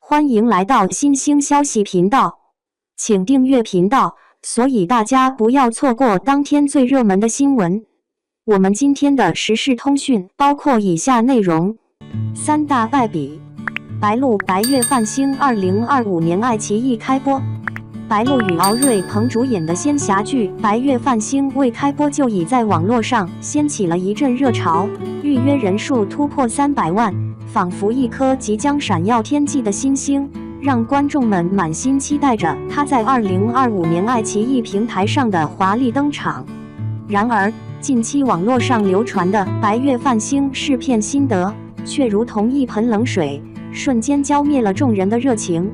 欢迎来到新兴消息频道，请订阅频道，所以大家不要错过当天最热门的新闻。我们今天的时事通讯包括以下内容：三大败笔，白鹿白月泛星2025年爱奇艺开播。白鹿与敖瑞鹏主演的仙侠剧《白月泛星》未开播就已在网络上掀起了一阵热潮，预约人数突破300万，仿佛一颗即将闪耀天际的新星，让观众们满心期待着它在2025年爱奇艺平台上的华丽登场。然而，近期网络上流传的《白月泛星》试片心得，却如同一盆冷水，瞬间浇灭了众人的热情。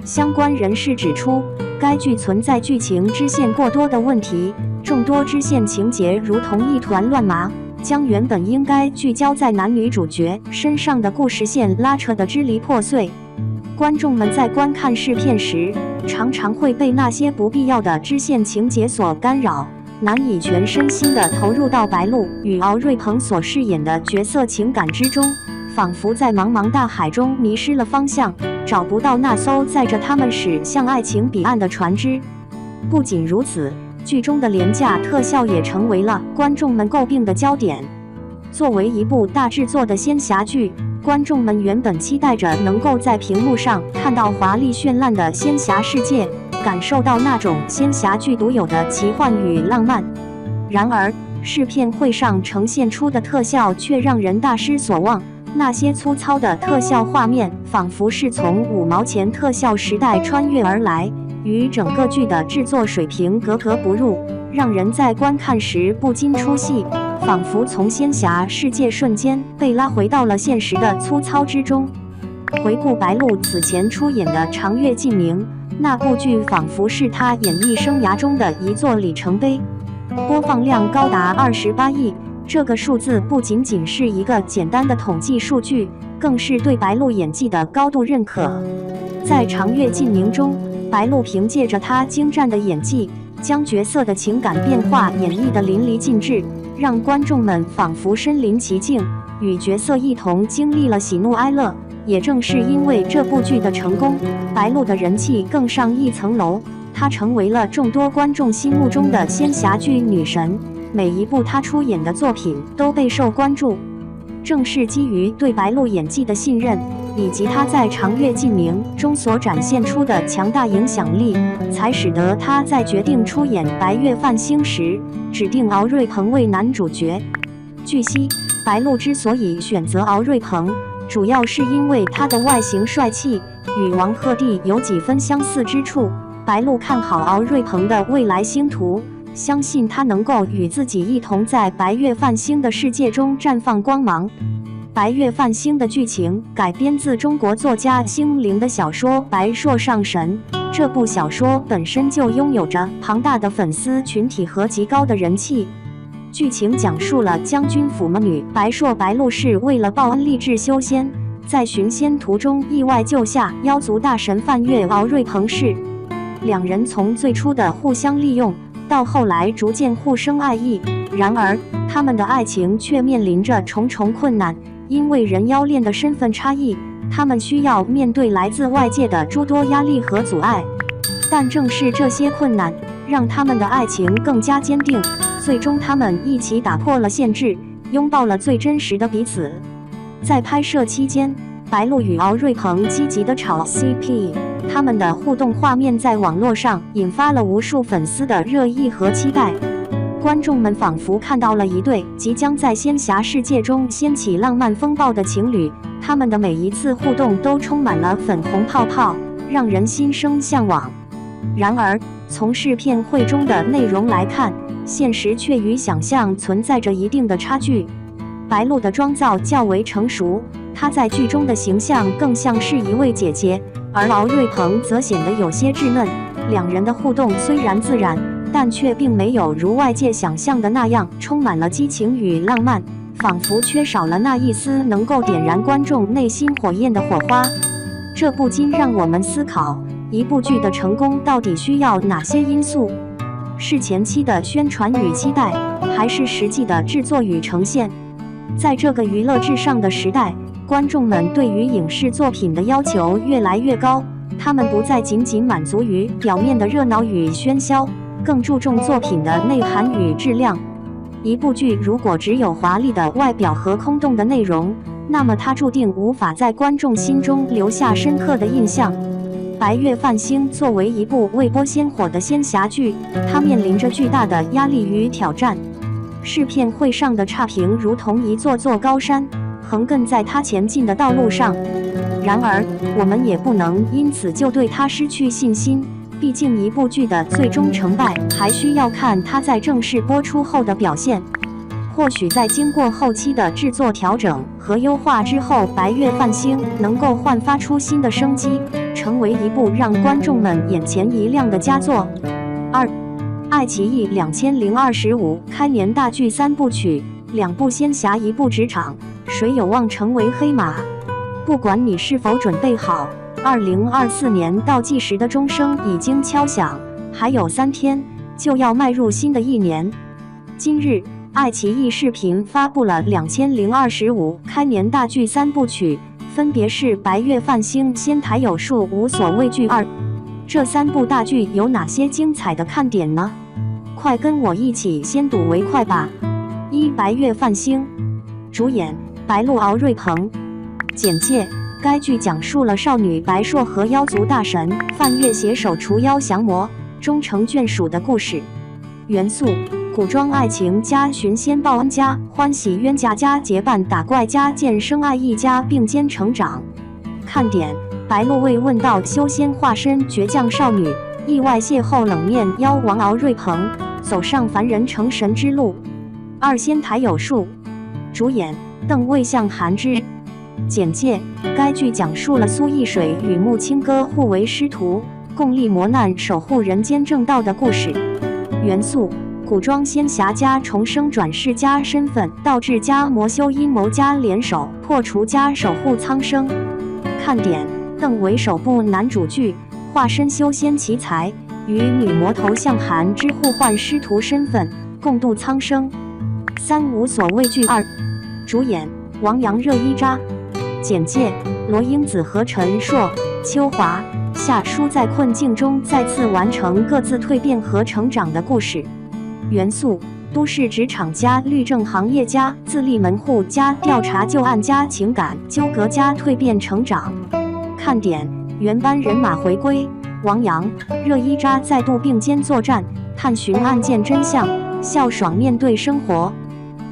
相关人士指出，该剧存在剧情支线过多的问题，众多支线情节如同一团乱麻，将原本应该聚焦在男女主角身上的故事线拉扯得支离破碎。观众们在观看试片时，常常会被那些不必要的支线情节所干扰，难以全身心地投入到白鹿与敖瑞鹏所饰演的角色情感之中，仿佛在茫茫大海中迷失了方向，找不到那艘载着他们驶向爱情彼岸的船只。不仅如此，剧中的廉价特效也成为了观众们诟病的焦点。作为一部大制作的仙侠剧，观众们原本期待着能够在屏幕上看到华丽绚烂的仙侠世界，感受到那种仙侠剧独有的奇幻与浪漫。然而，试片会上呈现出的特效却让人大失所望。那些粗糙的特效画面仿佛是从5毛钱特效时代穿越而来，与整个剧的制作水平格格不入，让人在观看时不禁出戏，仿佛从仙侠世界瞬间被拉回到了现实的粗糙之中。回顾白鹿此前出演的《长月烬明》，那部剧仿佛是他演艺生涯中的一座里程碑，播放量高达28亿。这个数字不仅仅是一个简单的统计数据，更是对白鹿演技的高度认可。在《长月烬明》中，白鹿凭借着她精湛的演技，将角色的情感变化演绎得淋漓尽致，让观众们仿佛身临其境，与角色一同经历了喜怒哀乐。也正是因为这部剧的成功，白鹿的人气更上一层楼，她成为了众多观众心目中的仙侠剧女神。每一部她出演的作品都备受关注，正是基于对白鹿演技的信任，以及她在《长月烬明》中所展现出的强大影响力，才使得她在决定出演《白月泛星》时，指定敖瑞鹏为男主角。据悉，白鹿之所以选择敖瑞鹏，主要是因为他的外形帅气，与王鹤棣有几分相似之处。白鹿看好敖瑞鹏的未来星途，相信他能够与自己一同在白月泛星的世界中绽放光芒。白月泛星的剧情改编自中国作家星灵的小说《白硕上神》，这部小说本身就拥有着庞大的粉丝群体和极高的人气。剧情讲述了将军府魔女白硕白鹿氏为了报恩立志修仙，在寻仙途中意外救下妖族大神梵月敖瑞鹏氏，两人从最初的互相利用，到后来逐渐互生爱意。然而，他们的爱情却面临着重重困难，因为人妖恋的身份差异，他们需要面对来自外界的诸多压力和阻碍。但正是这些困难，让他们的爱情更加坚定。最终，他们一起打破了限制，拥抱了最真实的彼此。在拍摄期间，白鹿与敖瑞鹏积极地炒 CP， 他们的互动画面在网络上引发了无数粉丝的热议和期待。观众们仿佛看到了一对即将在仙侠世界中掀起浪漫风暴的情侣，他们的每一次互动都充满了粉红泡泡，让人心生向往。然而，从试片会中的内容来看，现实却与想象存在着一定的差距。白鹿的妆造较为成熟，她在剧中的形象更像是一位姐姐，而敖瑞鹏则显得有些稚嫩。两人的互动虽然自然，但却并没有如外界想象的那样充满了激情与浪漫，仿佛缺少了那一丝能够点燃观众内心火焰的火花。这不禁让我们思考，一部剧的成功到底需要哪些因素？是前期的宣传与期待，还是实际的制作与呈现？在这个娱乐至上的时代，观众们对于影视作品的要求越来越高，他们不再仅仅满足于表面的热闹与喧嚣，更注重作品的内涵与质量。一部剧如果只有华丽的外表和空洞的内容，那么它注定无法在观众心中留下深刻的印象。白月泛星作为一部未播先火的仙侠剧，它面临着巨大的压力与挑战。试片会上的差评如同一座座高山，横亘在它前进的道路上。然而，我们也不能因此就对它失去信心。毕竟，一部剧的最终成败还需要看它在正式播出后的表现。或许在经过后期的制作调整和优化之后，白月泛星能够焕发出新的生机，成为一部让观众们眼前一亮的佳作。2. 爱奇艺2025开年大剧3部曲，2部仙侠，1部职场，谁有望成为黑马？不管你是否准备好，2024年倒计时的钟声已经敲响，还有3天就要迈入新的一年。今日，爱奇艺视频发布了2025开年大剧3部曲，分别是《白月泛星》《仙台有树》《无所畏惧2》。这3部大剧有哪些精彩的看点呢？快跟我一起先睹为快吧。1. 白月泛星，主演白鹿、敖瑞鹏。简介：该剧讲述了少女白硕和妖族大神范月携手除妖降魔，终成眷属的故事。元素：古装爱情加寻仙报恩加欢喜冤家加结伴打怪加见生爱意加并肩成长。看点：白鹿为问道修仙化身倔强少女，意外邂逅冷面妖王敖瑞鹏，走上凡人成神之路。2. 仙台有树，主演邓卫向、韩芝。简介：该剧讲述了苏易水与木青哥互为师徒，共历磨难，守护人间正道的故事。元素：古装仙侠加重生转世加身份倒置加魔修阴谋加联手破除加守护苍生。看点：邓为首部男主剧，化身修仙奇才，与女魔头向寒之互换师徒身份，共度苍生。3. 无所畏惧2，主演王阳、热依扎。简介：罗英子和陈硕、秋华、夏书在困境中再次完成各自蜕变和成长的故事。元素：都市职场加律政行业加自立门户加调查旧案加情感纠葛加蜕变成长。看点：原班人马回归，王阳、热依扎再度并肩作战，探寻案件真相，笑爽面对生活。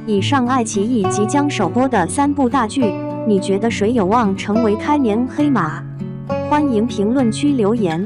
以上爱奇艺即将首播的3部大剧，你觉得谁有望成为开年黑马？欢迎评论区留言。